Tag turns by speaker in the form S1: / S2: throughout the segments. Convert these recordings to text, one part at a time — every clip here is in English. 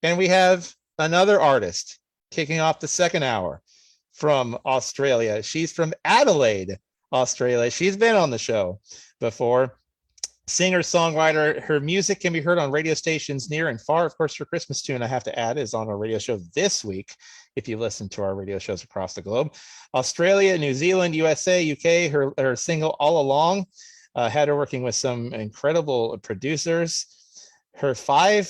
S1: And we have another artist kicking off the second hour from Australia. She's from Adelaide, Australia. She's been on the show before. Singer, songwriter, her music can be heard on radio stations near and far. Of course, her Christmas tune, I have to add, is on our radio show this week, if you listen to our radio shows across the globe. Australia, New Zealand, USA, UK, her single All Along had her working with some incredible producers. Her last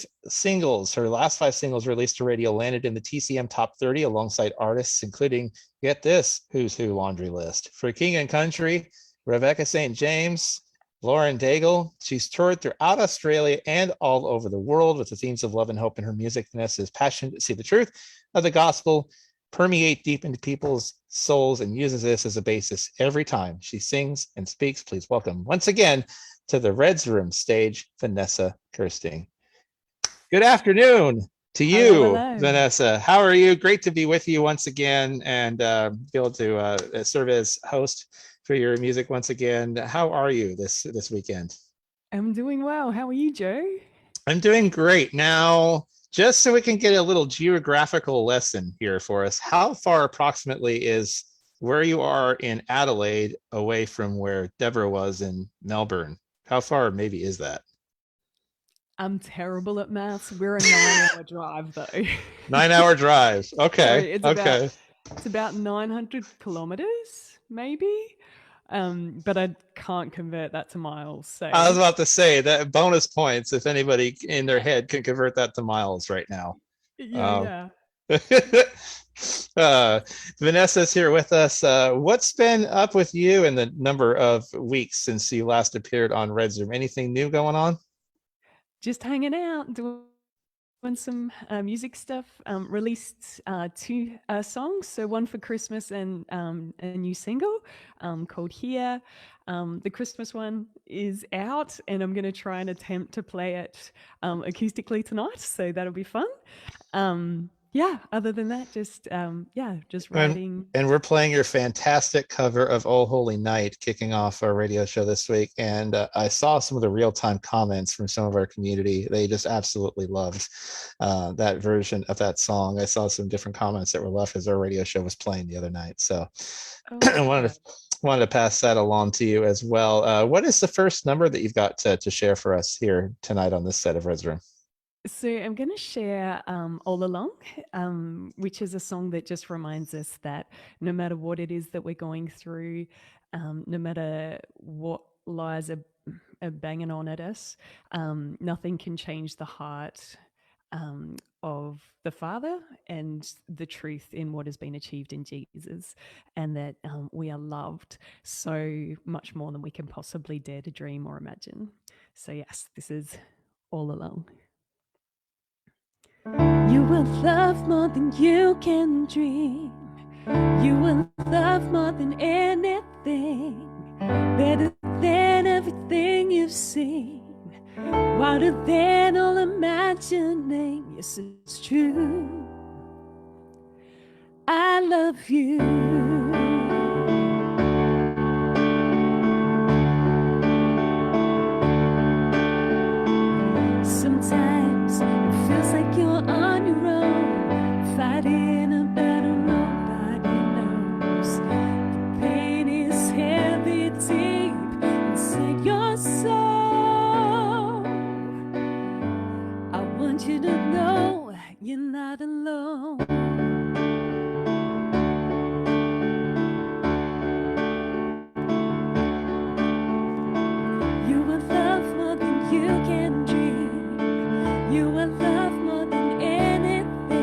S1: five singles released to radio landed in the TCM Top 30 alongside artists including, get this, Who's Who laundry list. For King and Country, Rebecca St. James, Lauren Daigle. She's toured throughout Australia and all over the world with the themes of love and hope in her music. Vanessa is passionate to see the truth of the gospel permeate deep into people's souls and uses this as a basis every time she sings and speaks. Please welcome once again to the Reds Room stage, Vanessa Kersting. Good afternoon to you,
S2: hello.
S1: Vanessa. How are you? Great to be with you once again and be able to serve as host for your music once again. How are you this weekend?
S2: I'm doing well. How are you, Joe?
S1: I'm doing great. Now, just so we can get a little geographical lesson here for us, how far approximately is where you are in Adelaide away from where Deborah was in Melbourne? How far maybe is that?
S2: I'm terrible at maths. We're a 9-hour drive though.
S1: 9-hour drive.
S2: So
S1: Okay.
S2: it's
S1: Okay.
S2: about 900 kilometers, maybe. But I can't convert that to miles. So
S1: I was about to say that bonus points if anybody in their head can convert that to miles right now.
S2: yeah.
S1: Vanessa's here with us. What's been up with you in the number of weeks since you last appeared on Red Zoom? Anything new going on?
S2: Just hanging out, doing some music stuff. Released two songs, so one for Christmas and a new single called Here. The Christmas one is out, and I'm going to try and attempt to play it acoustically tonight, so that'll be fun. Other than that, just writing.
S1: And we're playing your fantastic cover of Oh Holy Night, kicking off our radio show this week. And I saw some of the real-time comments from some of our community. They just absolutely loved that version of that song. I saw some different comments that were left as our radio show was playing the other night. So I wanted to pass that along to you as well. What is the first number that you've got to share for us here tonight on this set of Red's Room?
S2: So I'm going to share All Along, which is a song that just reminds us that no matter what it is that we're going through, no matter what lies are banging on at us, nothing can change the heart of the Father and the truth in what has been achieved in Jesus, and that we are loved so much more than we can possibly dare to dream or imagine. So yes, this is All Along. You will love more than you can dream. You will love more than anything, better than everything you've seen, wilder than all imagining. Yes, it's true. I love you. Sometimes it feels like you're on your own, fighting a battle nobody knows. The pain is heavy, deep inside your soul. I want you to know you're not alone. You will love more than you can dream. You will love more than anything,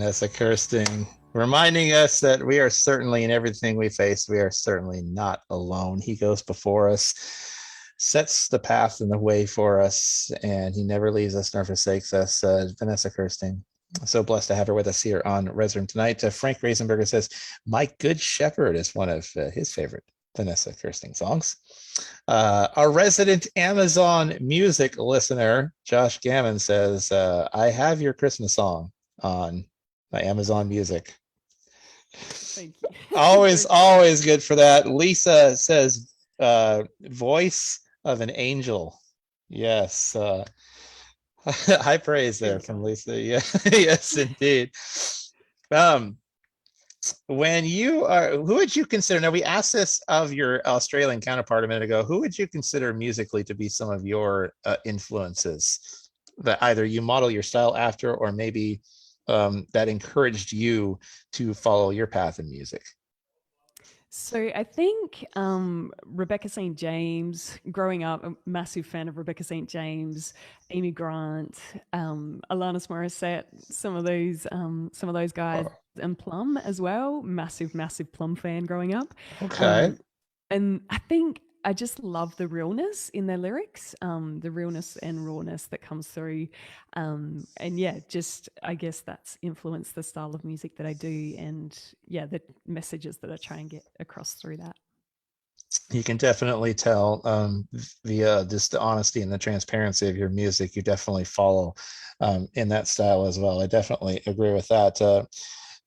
S1: Vanessa Kersting, reminding us that we are certainly in everything we face, we are certainly not alone. He goes before us, sets the path and the way for us, and he never leaves us nor forsakes us. Vanessa Kersting, so blessed to have her with us here on Res Room tonight. Frank Reisenberger says, My Good Shepherd is one of his favorite Vanessa Kersting songs. Our resident Amazon music listener, Josh Gammon, says, I have your Christmas song on my Amazon Music.
S2: Thank you.
S1: Always good for that. Lisa says, voice of an angel. Yes. High praise there from Lisa. Yeah. Yes, indeed. When you are, who would you consider, now we asked this of your Australian counterpart a minute ago, who would you consider musically to be some of your influences that either you model your style after, or maybe that encouraged you to follow your path in music?
S2: So I think Rebecca St. James, growing up, a massive fan of Rebecca St. James, Amy Grant, Alanis Morissette, some of those guys, and Plum as well. Massive Plum fan growing up.
S1: Okay.
S2: And I think I just love the realness in their lyrics, the realness and rawness that comes through. And yeah, just I guess that's influenced the style of music that I do, and yeah, the messages that I try and get across through that.
S1: You can definitely tell via just the honesty and the transparency of your music. You definitely follow in that style as well. I definitely agree with that.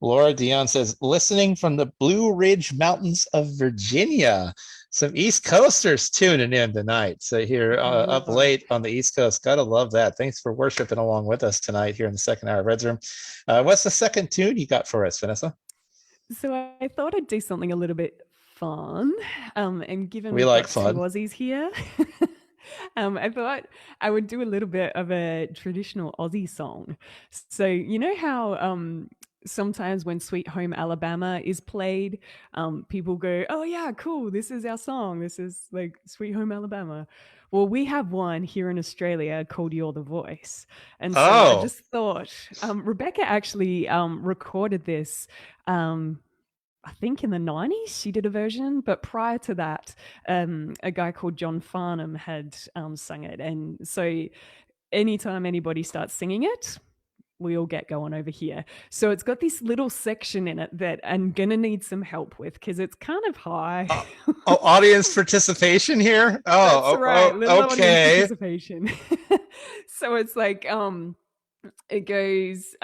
S1: Laura Dion says, listening from the Blue Ridge Mountains of Virginia. Some East Coasters tuning in tonight. So here up late on the East Coast. Gotta love that. Thanks for worshiping along with us tonight here in the second hour of Red's Room. What's the second tune you got for us, Vanessa?
S2: So I thought I'd do something a little bit fun. And given
S1: We
S2: we've
S1: like
S2: got
S1: fun.
S2: two Aussies here, I thought I would do a little bit of a traditional Aussie song. So you know how sometimes when Sweet Home Alabama is played, people go, oh yeah, cool, this is our song, this is like Sweet Home Alabama. Well, we have one here in Australia called You're the Voice. And so I just thought, Rebecca actually recorded this, I think in the 90s she did a version, but prior to that, a guy called John Farnham had sung it. And so anytime anybody starts singing it, we all get going over here. So it's got this little section in it that I'm going to need some help with because it's kind of high.
S1: Audience participation here?
S2: That's right. Little
S1: okay.
S2: Audience participation. So it's like, it goes,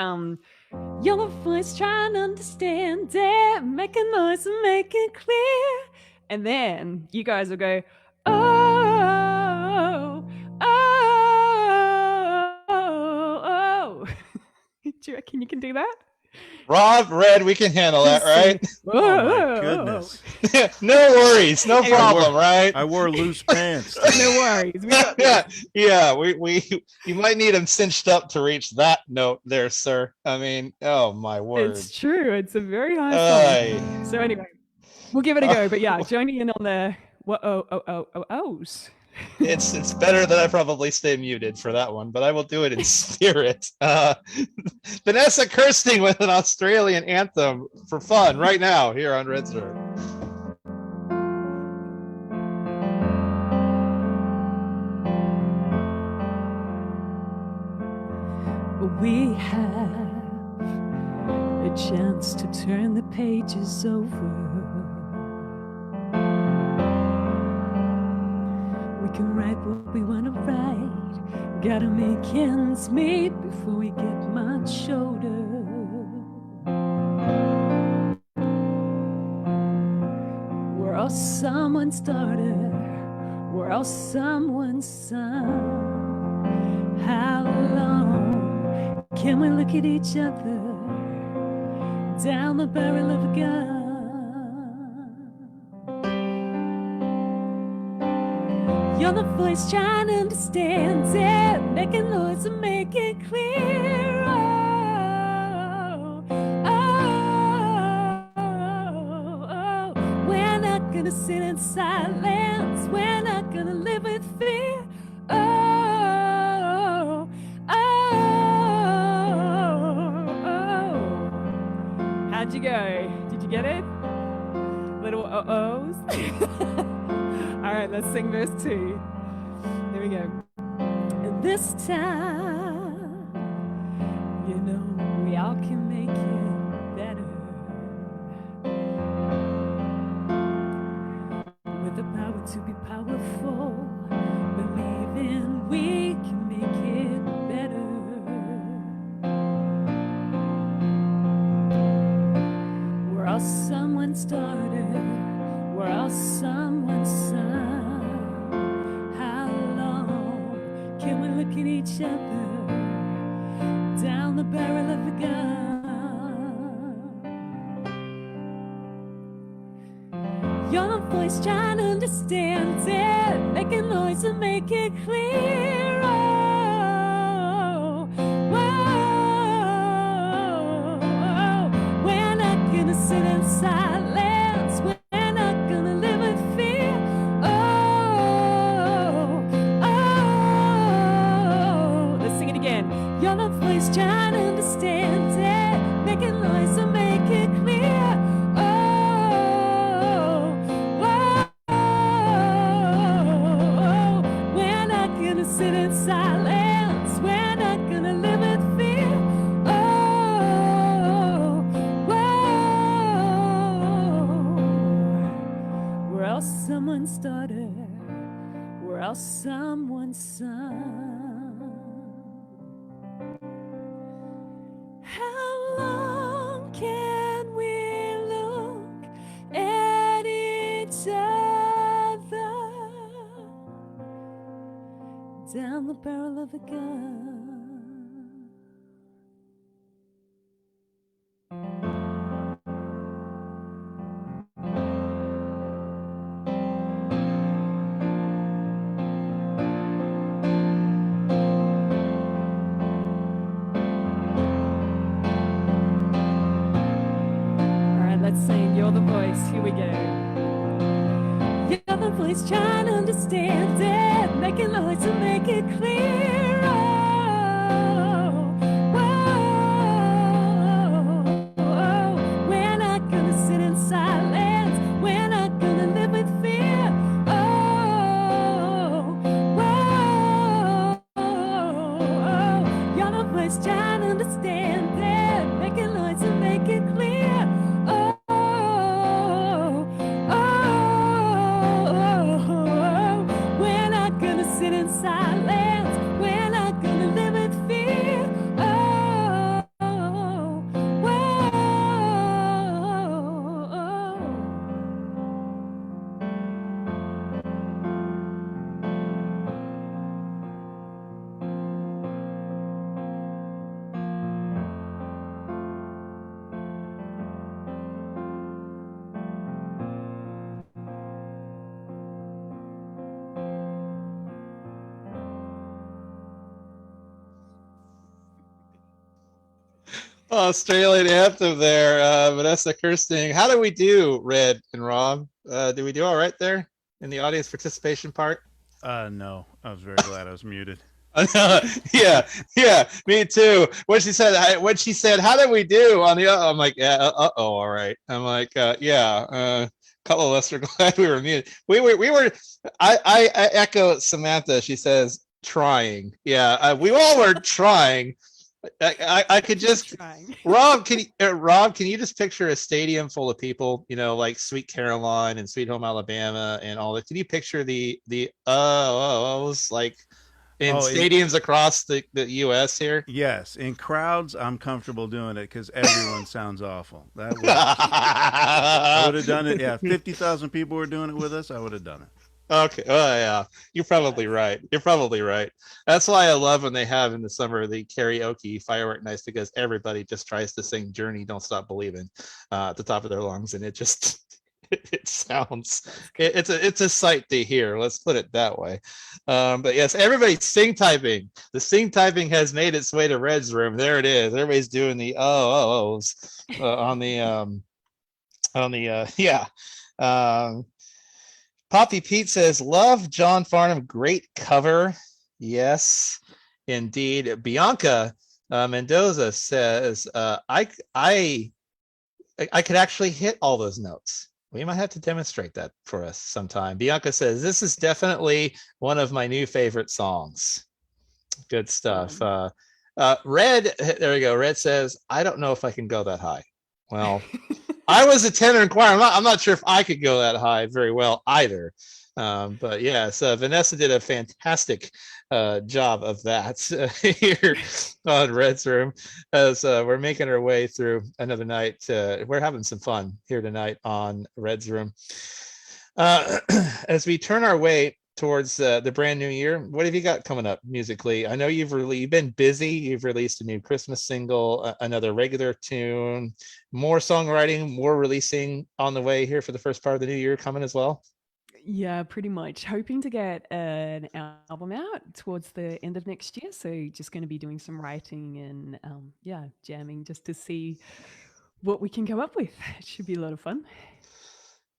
S2: your voice trying to understand it, make a noise and make it clear. And then you guys will go, oh, oh, oh, oh. Do you reckon you can do that?
S1: Rob, Red, we can handle that, right?
S3: Oh my goodness.
S1: No worries, no problem, right?
S3: I wore loose pants.
S2: No worries.
S1: Yeah, we you might need them cinched up to reach that note there, sir. I mean, oh my word.
S2: It's true. It's a very high song. So anyway, we'll give it a go. But yeah, joining in on the ohs.
S1: It's better that I probably stay muted for that one, but I will do it in spirit. Vanessa Kersting with an Australian anthem for fun right now here on Red Star.
S2: We have a chance to turn the pages over. We can write what we want to write. Gotta make ends meet before we get much older. We're all someone's daughter. We're all someone's son. How long can we look at each other down the barrel of a gun? You're the voice trying to understand it, make a noise and make it clear. Oh, oh, oh, oh. We're not gonna sit in silence, we're not gonna live with fear. Oh, oh, oh, oh. go. Did you get it? Little uh-ohs. All right, let's sing verse 2. Here we go. And this time, you know, we all can make it better. With the power to be powerful, believing we can make it better. We're all someone started, we're all someone son. How long can we look at each other down the barrel of a gun? Your voice trying to understand it, making noise and make it clear. Oh, whoa, we're not gonna sit in silence, we're not gonna live with fear. Oh, oh, let's sing it again. Your voice trying to understand it, making noise and make it clear. Sit in silence, we're not gonna live with fear. Oh, whoa. We're all someone started, we're all someone's son. How long can we look at each other down the barrel of a gun? All right, let's sing You're the Voice. Here we go. You're the voice trying to understand it, making noise to make it clear. Oh, whoa, we're not gonna sit in silence, we're not gonna live with fear. Oh, whoa, you're the voice trying to understand it, making noise to make it clear. Sit in silence, we're not gonna live with fear. Oh, whoa.
S1: Australian anthem there, Vanessa Kersting. How do we do, Red and Rob? Did we do all right there in the audience participation part?
S3: No, I was very glad I was muted.
S1: Yeah, me too. When she said, "How did we do?" on the, I'm like, yeah, all right. I'm like, yeah, couple of us are glad we were muted. We were. I echo Samantha. She says, trying. Yeah, we all were trying. I could just Rob, can you just picture a stadium full of people, you know, like Sweet Caroline and Sweet Home Alabama and all that? Can you picture the like in stadiums across the US here?
S3: Yes, in crowds, I'm comfortable doing it because everyone sounds awful. That would, I would have done it. Yeah, 50,000 people were doing it with us. I would have done it.
S1: Okay. Oh yeah, you're probably right. That's why I love when they have in the summer the karaoke firework nights, because everybody just tries to sing "Journey, Don't Stop Believing" at the top of their lungs, and it just it sounds it's a sight to hear. Let's put it that way. But yes, everybody's sing typing. The sing typing has made its way to Red's room. There it is. Everybody's doing the ohs on the yeah. Poppy Pete says, love John Farnham, great cover. Yes, indeed. Bianca Mendoza says, I I could actually hit all those notes. We might have to demonstrate that for us sometime. Bianca says, this is definitely one of my new favorite songs. Good stuff. Red, there we go. Red says, I don't know if I can go that high. Well, I was a tenor in choir. I'm not sure if I could go that high very well either. But yes, Vanessa did a fantastic job of that here on Red's Room as we're making our way through another night. We're having some fun here tonight on Red's Room. As we turn our way towards the brand new year, what have you got coming up musically? I know you've been busy. You've released a new Christmas single, another regular tune, more songwriting, more releasing on the way here for the first part of the new year coming as well.
S2: Yeah, pretty much. Hoping to get an album out towards the end of next year. So just going to be doing some writing and jamming just to see what we can come up with. It should be a lot of fun.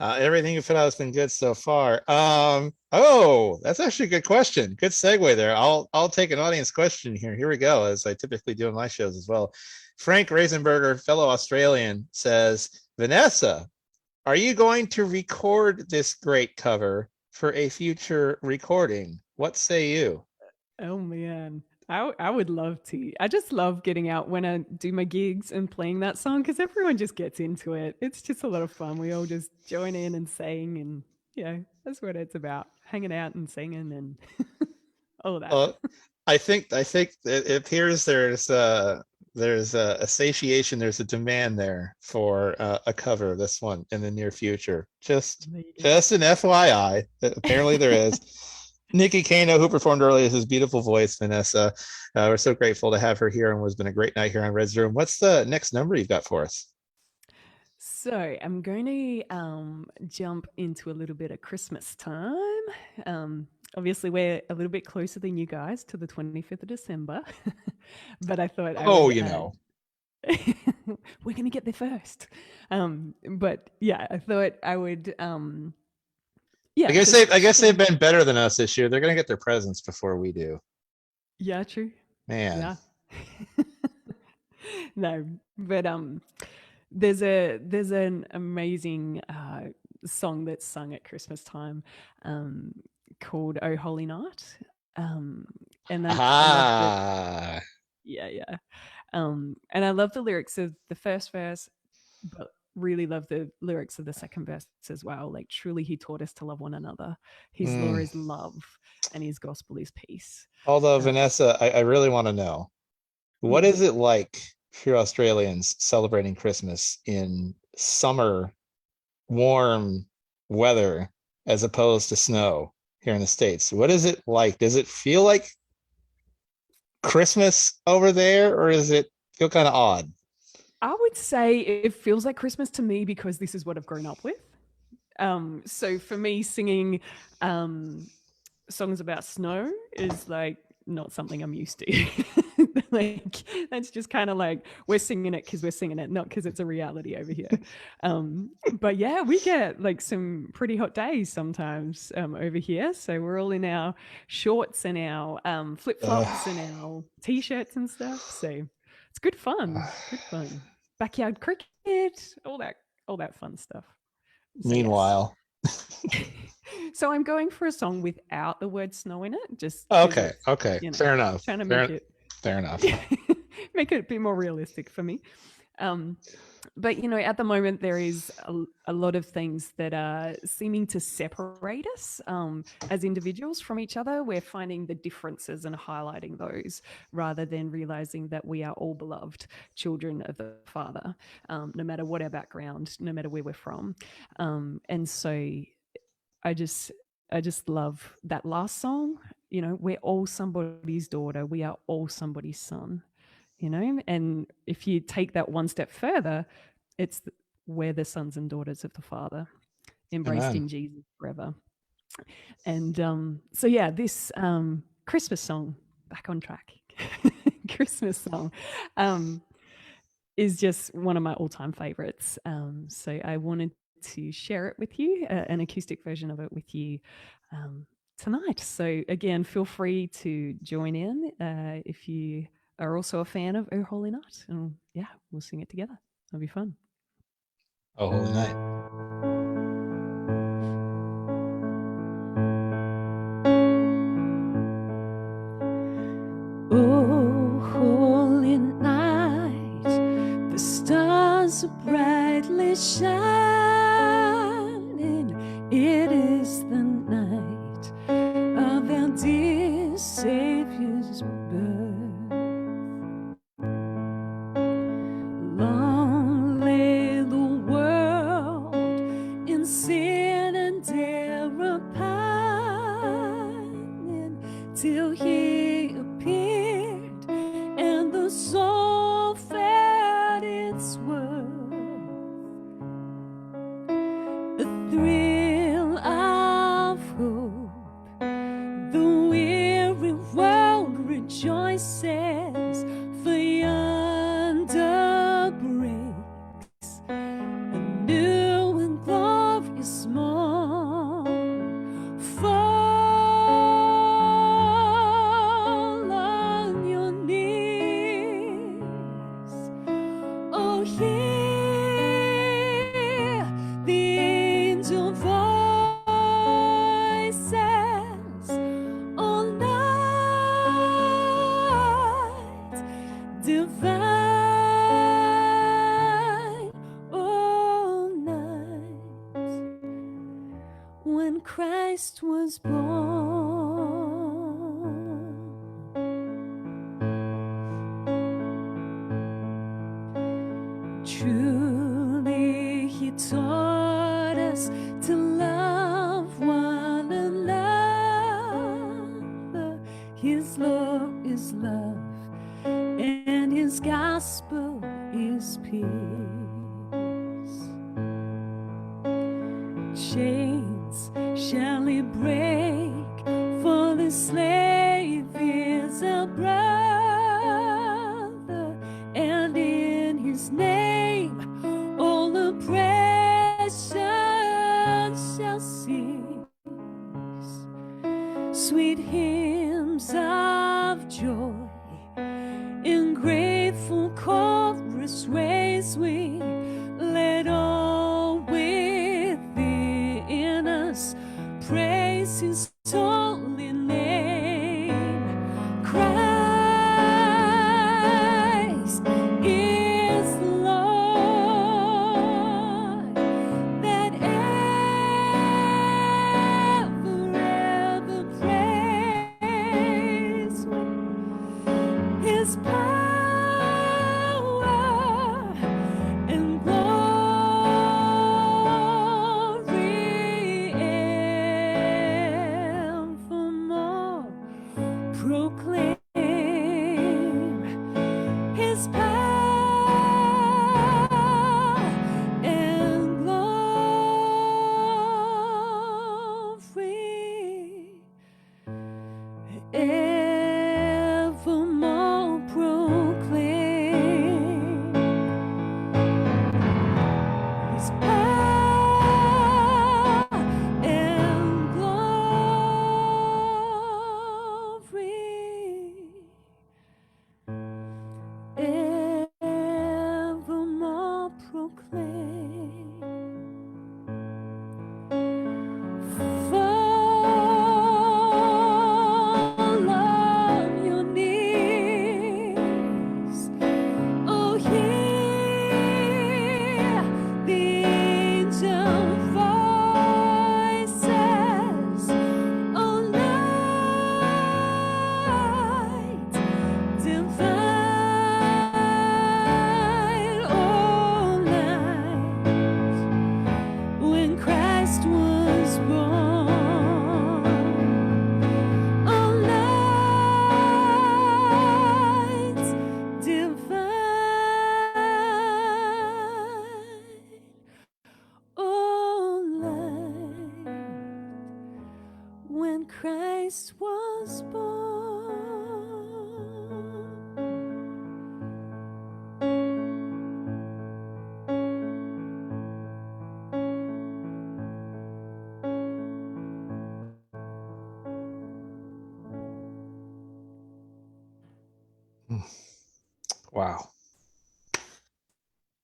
S1: Everything you put out has been good so far. That's actually a good question. Good segue there. I'll take an audience question here. Here we go, as I typically do in my shows as well. Frank Reisenberger, fellow Australian, says, Vanessa, are you going to record this great cover for a future recording? What say you?
S2: Oh man, I would love to. I just love getting out when I do my gigs and playing that song because everyone just gets into it. It's just a lot of fun. We all just join in and sing, and that's what it's about: hanging out and singing and all that.
S1: I think it appears there's a satiation, there's a demand there for a cover of this one in the near future. Just an FYI, apparently there is. Nikki Kano, who performed earlier, his beautiful voice, Vanessa. We're so grateful to have her here, and it's been a great night here on Red's Room. What's the next number you've got for us?
S2: So I'm going to jump into a little bit of Christmas time. Obviously, we're a little bit closer than you guys to the 25th of December, but I thought we're going to get there first. But yeah, I thought I would.
S1: I guess they've been better than us this year. They're going to get their presents before we do.
S2: Yeah, true.
S1: Man.
S2: Yeah. No, but there's an amazing song that's sung at Christmas time called "Oh Holy Night," and I and I love the lyrics of the first verse, but really love the lyrics of the second verse as well. Like, truly, He taught us to love one another. His law is love, and His gospel is peace.
S1: Although, Vanessa, I really want to know, what is it like for Australians celebrating Christmas in summer, warm weather as opposed to snow here in the States? What is it like? Does it feel like Christmas over there, or does it feel kind of odd?
S2: I would say it feels like Christmas to me because this is what I've grown up with. So for me, singing songs about snow is like not something I'm used to. Like, that's just kind of like we're singing it because we're singing it, not because it's a reality over here. But yeah, we get like some pretty hot days sometimes over here. So we're all in our shorts and our flip flops and our t-shirts and stuff. So it's good fun. Good fun. Backyard cricket, all that fun stuff.
S1: So, meanwhile.
S2: Yes. So I'm going for a song without the word snow in it. Just
S1: okay. Fair enough.
S2: Trying to make it
S1: fair enough.
S2: Make it a bit more realistic for me. But at the moment there is a lot of things that are seeming to separate us as individuals from each other. We're finding the differences and highlighting those rather than realizing that we are all beloved children of the Father, no matter what our background, no matter where we're from. And so I just love that last song. We're all somebody's daughter. We are all somebody's son. And if you take that one step further, we're the sons and daughters of the Father, embraced Amen. In Jesus forever. And so yeah, this Christmas song, back on track, Christmas song, is just one of my all-time favorites. So I wanted to share it with you, an acoustic version of it with you tonight. So again, feel free to join in if you are also a fan of Oh Holy Night, and yeah, we'll sing it together. It'll be fun.
S1: Oh, Holy Night.
S2: Oh, holy night, the stars are brightly shining. It is the night of our dear Savior's birth. Long lay the world in sin and error pining, till he appeared and the soul felt its worth. The thrill of hope, the weary world rejoices, for yonder breaks a new and glorious morn. Fall on your knees. Oh, hear the angel voices. Oh, night divine. Oh, night when Christ was born. Truly he taught us to love one another. His law is love, and his gospel is peace. Chains shall he break, for the slave is a brother, and in his name all oppression shall cease. Sweet hymns of joy in grateful chorus raise we, let all within us praise his holy name. Christ is Lord, that ever praise his power and glory evermore. Proclaim his power and glory evermore. Proclaim his power and glory evermore. Proclaim. Fall on your knees. Oh, hear the angel voices. Oh, light divine. Oh, light when Christ was born. Oh, light divine. Oh, light when Christ was born.
S1: Wow.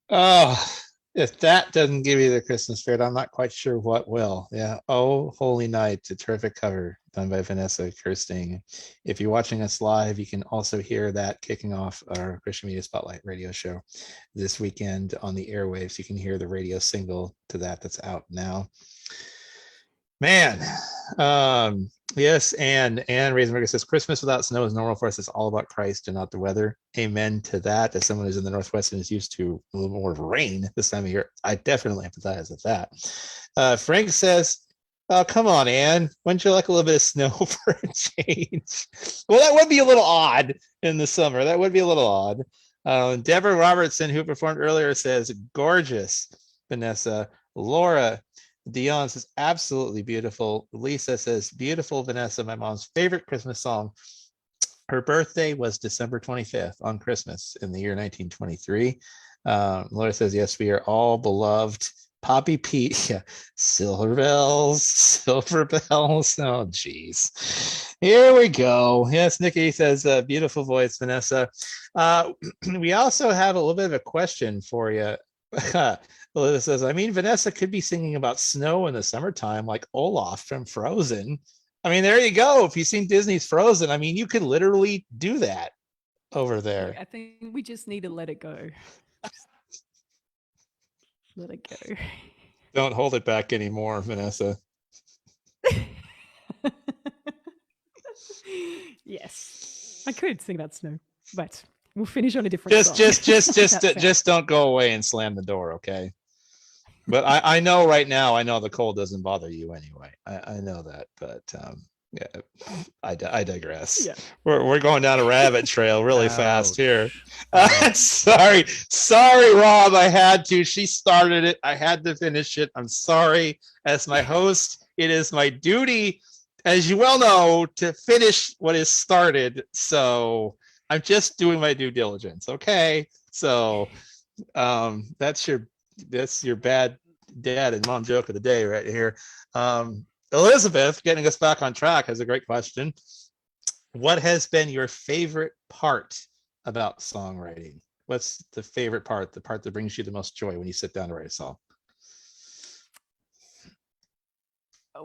S1: Oh, If that doesn't give you the Christmas spirit, I'm not quite sure what will. Yeah. Oh, Holy Night, a terrific cover done by Vanessa Kersting. If you're watching us live, you can also hear that kicking off our Christian Media Spotlight radio show this weekend on the airwaves. You can hear the radio single to that that's out now. Man, yes, and Raisenberger says Christmas without snow is normal for us. It's all about Christ and not the weather. Amen to that. As someone who's in the Northwest and is used to a little more rain this time of year, I definitely empathize with that. Frank says, "Oh, come on, Anne. Wouldn't you like a little bit of snow for a change?" Well, that would be a little odd in the summer. That would be a little odd. Deborah Robertson, who performed earlier, says, "Gorgeous, Vanessa." Laura Dion says, absolutely beautiful. Lisa says, beautiful, Vanessa, my mom's favorite Christmas song. Her birthday was December 25th on Christmas in the year 1923. Laura says, yes, we are all beloved. Poppy Pete, yeah. Silver bells, silver bells. Oh, geez. Here we go. Yes, Nikki says, beautiful voice, Vanessa. We also have a little bit of a question for you. Elizabeth says, I mean, Vanessa could be singing about snow in the summertime like Olaf from Frozen. I mean, there you go. If you've seen Disney's Frozen, I mean, you could literally do that over there.
S2: I think we just need to let it go. Just let it go.
S1: Don't hold it back anymore, Vanessa.
S2: Yes, I could sing about snow, but we'll finish on a different song.
S1: Just don't go away and slam the door, okay? But I know right now, I know the cold doesn't bother you anyway. I know that, but yeah, I digress. Yeah. We're going down a rabbit trail really fast here. Sorry, Rob. I had to. She started it. I had to finish it. I'm sorry. As my host, it is my duty, as you well know, to finish what is started. So I'm just doing my due diligence. Okay. So that's your bad dad and mom joke of the day right here. Elizabeth, getting us back on track, has a great question. What has been your favorite part about songwriting? What's the favorite part, the part that brings you the most joy when you sit down to write a song?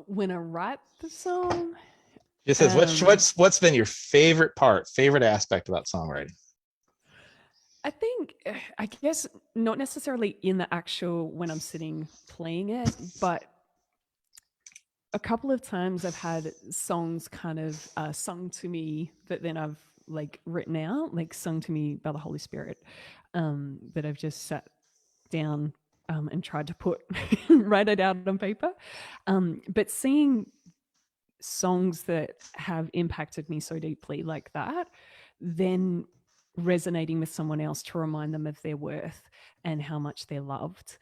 S2: When I write the song,
S1: it says, what's been your favorite part, favorite aspect about songwriting?
S2: I guess not necessarily in the actual when I'm sitting playing it, but a couple of times I've had songs kind of sung to me that then I've like written out, like sung to me by the Holy Spirit, that I've just sat down and tried to write it out on paper. But seeing songs that have impacted me so deeply like that, then resonating with someone else to remind them of their worth and how much they're loved.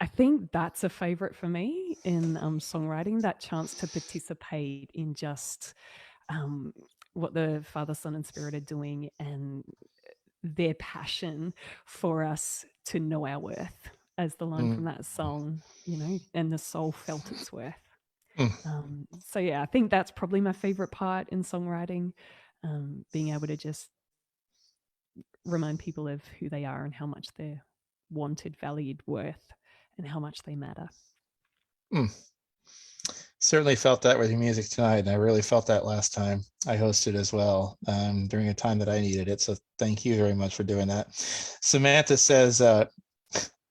S2: I think that's a favorite for me in songwriting, that chance to participate in just what the Father, Son, and Spirit are doing and their passion for us to know our worth, as the line from that song, and the soul felt its worth. So yeah, I think that's probably my favorite part in songwriting, being able to just remind people of who they are and how much they're wanted, valued, worth, and how much they matter.
S1: Certainly felt that with your music tonight, and I really felt that last time I hosted as well, during a time that I needed it. So thank you very much for doing that. Samantha says,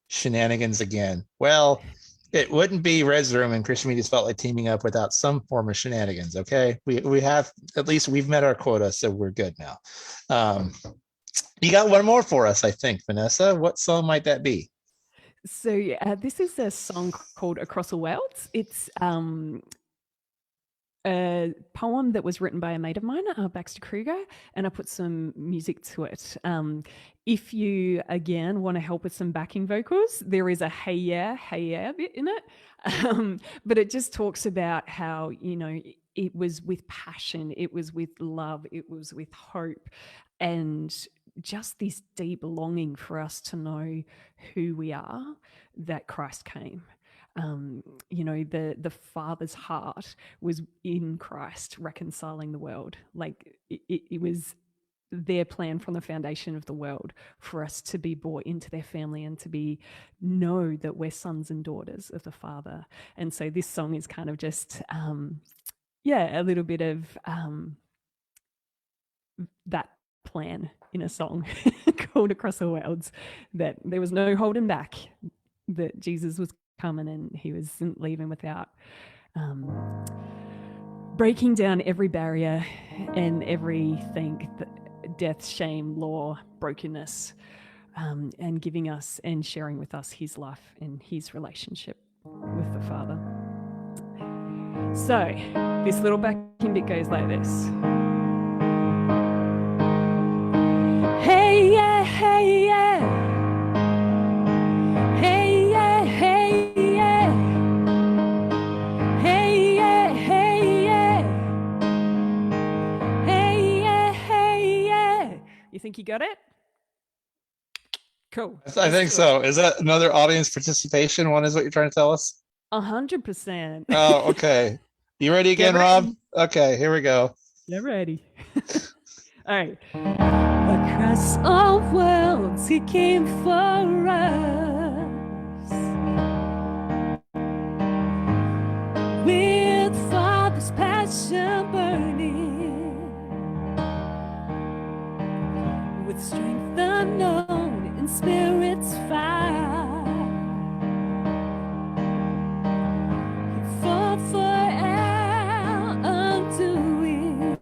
S1: shenanigans again. Well, it wouldn't be Red's Room and Christian Media Spotlight teaming up without some form of shenanigans. Okay, we have, at least we've met our quota, so we're good now. You got one more for us, I think, Vanessa. What song might that be?
S2: So this is a song called Across the World. It's a poem that was written by a mate of mine, Baxter Kruger, and I put some music to it. If you, again, want to help with some backing vocals, there is a hey yeah bit in it. But it just talks about how, it was with passion, it was with love, it was with hope, and just this deep longing for us to know who we are, that Christ came. The Father's heart was in Christ reconciling the world. Like it was their plan from the foundation of the world for us to be brought into their family and to know that we're sons and daughters of the Father. And so this song is kind of just a little bit of that plan in a song called Across All Worlds, that there was no holding back, that Jesus was coming and he wasn't leaving without breaking down every barrier and everything, death, shame, law, brokenness, and giving us and sharing with us his life and his relationship with the Father. So this little backing bit goes like this. Hey, yeah, hey, yeah. Hey, yeah, hey, yeah. Hey, yeah, hey, yeah. Hey, yeah, hey, yeah. You think you got it? Cool.
S1: I think so. Is that another audience participation one is what you're trying to tell us?
S2: 100%.
S1: Oh, okay. You ready again, Rob? Okay, here we go.
S2: Get ready. All right. Across all worlds, he came for us. With Father's passion burning, with strength unknown and Spirit's fire. He fought for our undoing.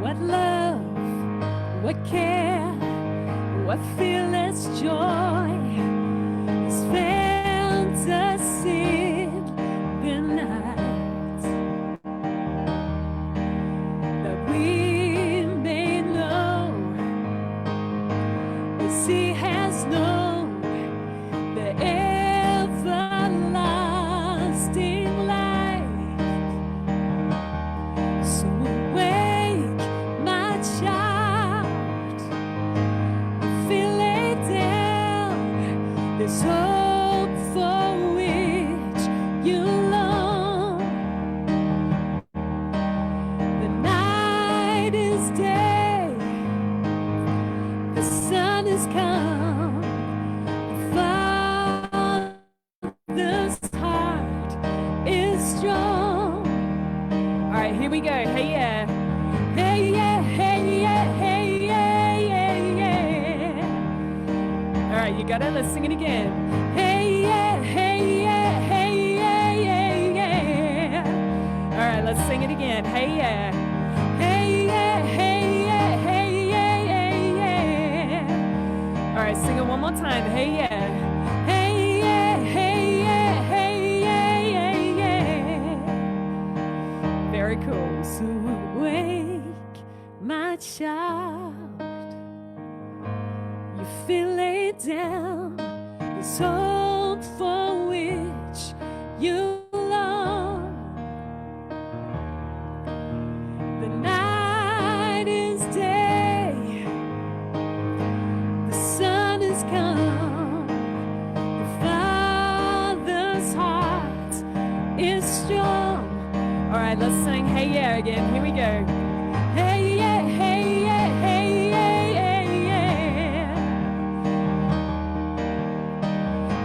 S2: What love, what care, what fearless joy is found us in the night, that we may know, as he has known, the everlasting light. So awake, my child, feel laid down. There's hope for which you long. The night is day, the sun is come. Father's heart is strong. All right, here we go. Hey, yeah. Hey, yeah, hey, yeah, hey, yeah, yeah, yeah. All right, you got it. Let's sing it again. Hey, yeah, hey, yeah, hey, yeah, yeah, yeah. All right, let's sing it again. Hey, yeah. Hey, yeah, hey, yeah, hey, yeah, yeah, yeah. All right, sing it one more time. Hey, yeah. Hey, yeah, hey, yeah, hey, yeah, yeah, yeah. Very cool. So awake, my child. You feel laid down. There's hope for which you long. The night is day. The sun is come. The Father's heart is strong. All right, let's sing Hey Yeah again. Here we go. Hey yeah, hey yeah, hey yeah, yeah, yeah.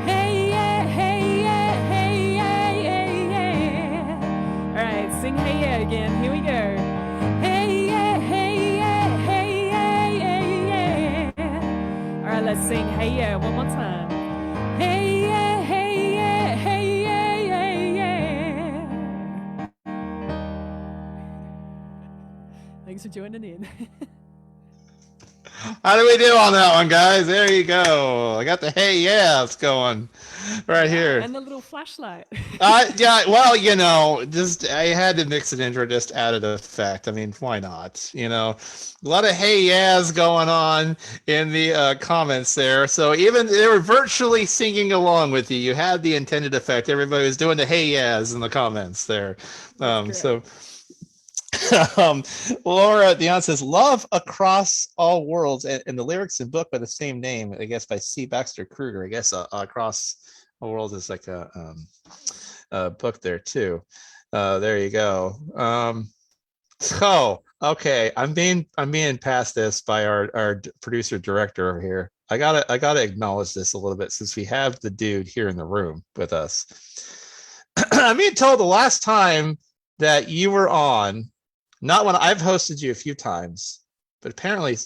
S2: Hey yeah, hey yeah, hey yeah, yeah, yeah. All right, sing Hey Yeah again. Here we go. Hey yeah, hey yeah, hey yeah, yeah, yeah. All right, let's sing Hey Yeah one more time. Hey yeah, hey yeah, hey yeah, yeah, yeah. Thanks for joining in.
S1: How do we do on that one, guys? There you go. I got the hey yes going right here.
S2: And the little flashlight.
S1: Yeah, well, just I had to mix it in for just added effect. I mean, why not? A lot of hey yes going on in the comments there. So even they were virtually singing along with you. You had the intended effect. Everybody was doing the hey yes in the comments there. So. Laura Dion says, "Love across all worlds," and the lyrics and book by the same name, I guess, by C. Baxter Kruger. I guess across all worlds is like a book there too. There you go. So, okay, I'm being passed this by our producer director over here. I gotta acknowledge this a little bit since we have the dude here in the room with us. I'm being told the last time that you were on, not when I've hosted you a few times, but apparently,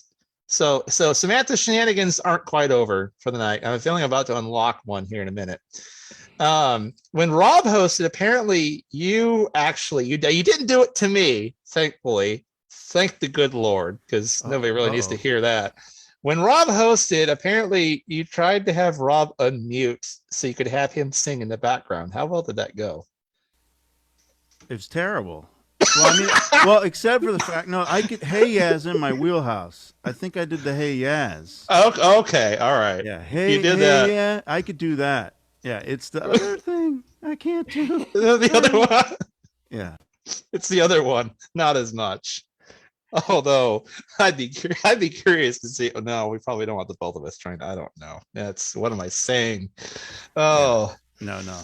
S1: so Samantha shenanigans aren't quite over for the night. I'm feeling about to unlock one here in a minute. When Rob hosted, apparently you didn't do it to me, thankfully. Thank the good Lord, because nobody really needs to hear that. When Rob hosted, apparently you tried to have Rob unmute so you could have him sing in the background. How well did that go?
S3: It's terrible. Well, I mean, well, except for the fact, no, I could Hey Yaz in my wheelhouse. I think I did the Hey Yaz.
S1: Okay, all right.
S3: Yeah,
S1: You
S3: hey,
S1: did
S3: hey,
S1: that.
S3: yeah, I could do that. Yeah, it's the other thing I can't do.
S1: The other one.
S3: Yeah,
S1: It's the other one, not as much. Although I'd be curious to see. Oh, no, we probably don't want the both of us trying. I don't know. That's what am I saying?
S3: yeah.
S1: Oh
S3: No, no.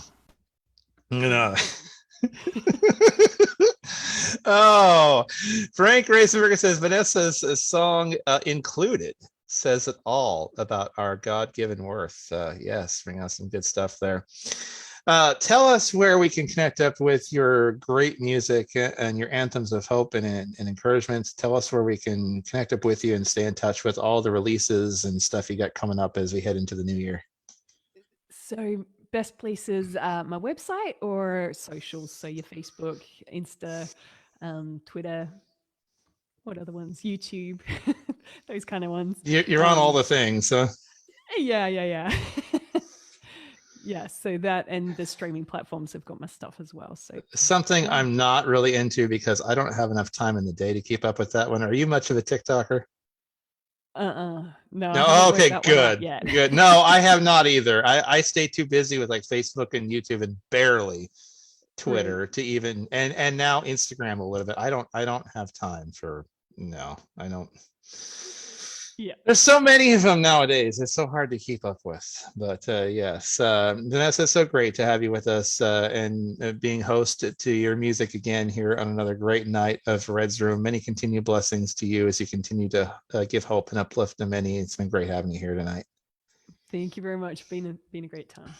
S1: no. Oh, Frank Racenberger says Vanessa's song included says it all about our God-given worth. Yes, bring out some good stuff there. Tell us where we can connect up with your great music and your anthems of hope and encouragement. Tell us where we can connect up with you and stay in touch with all the releases and stuff you got coming up as we head into the new year.
S2: So best places, my website or socials. So your Facebook, Insta, Twitter, what other ones? YouTube, those kind of ones.
S1: You're on all the things.
S2: Yeah. Yeah, so that and the streaming platforms have got my stuff as well. So
S1: Something
S2: yeah.
S1: I'm not really into because I don't have enough time in the day to keep up with that one. Are you much of a TikToker?
S2: No, I
S1: No.
S2: haven't worked
S1: Okay,
S2: that one out
S1: good.
S2: yet.
S1: Good. No, I have not either. I stay too busy with like Facebook and YouTube and barely Twitter
S2: Right.
S1: to even and now Instagram a little bit. I don't have time for no. I don't.
S2: Yeah.
S1: There's so many of them nowadays. It's so hard to keep up with. But yes, Vanessa, it's so great to have you with us and being host to your music again here on another great night of Red's Room. Many continued blessings to you as you continue to give hope and uplift to many. It's been great having you here tonight.
S2: Thank you very much. Been a great time.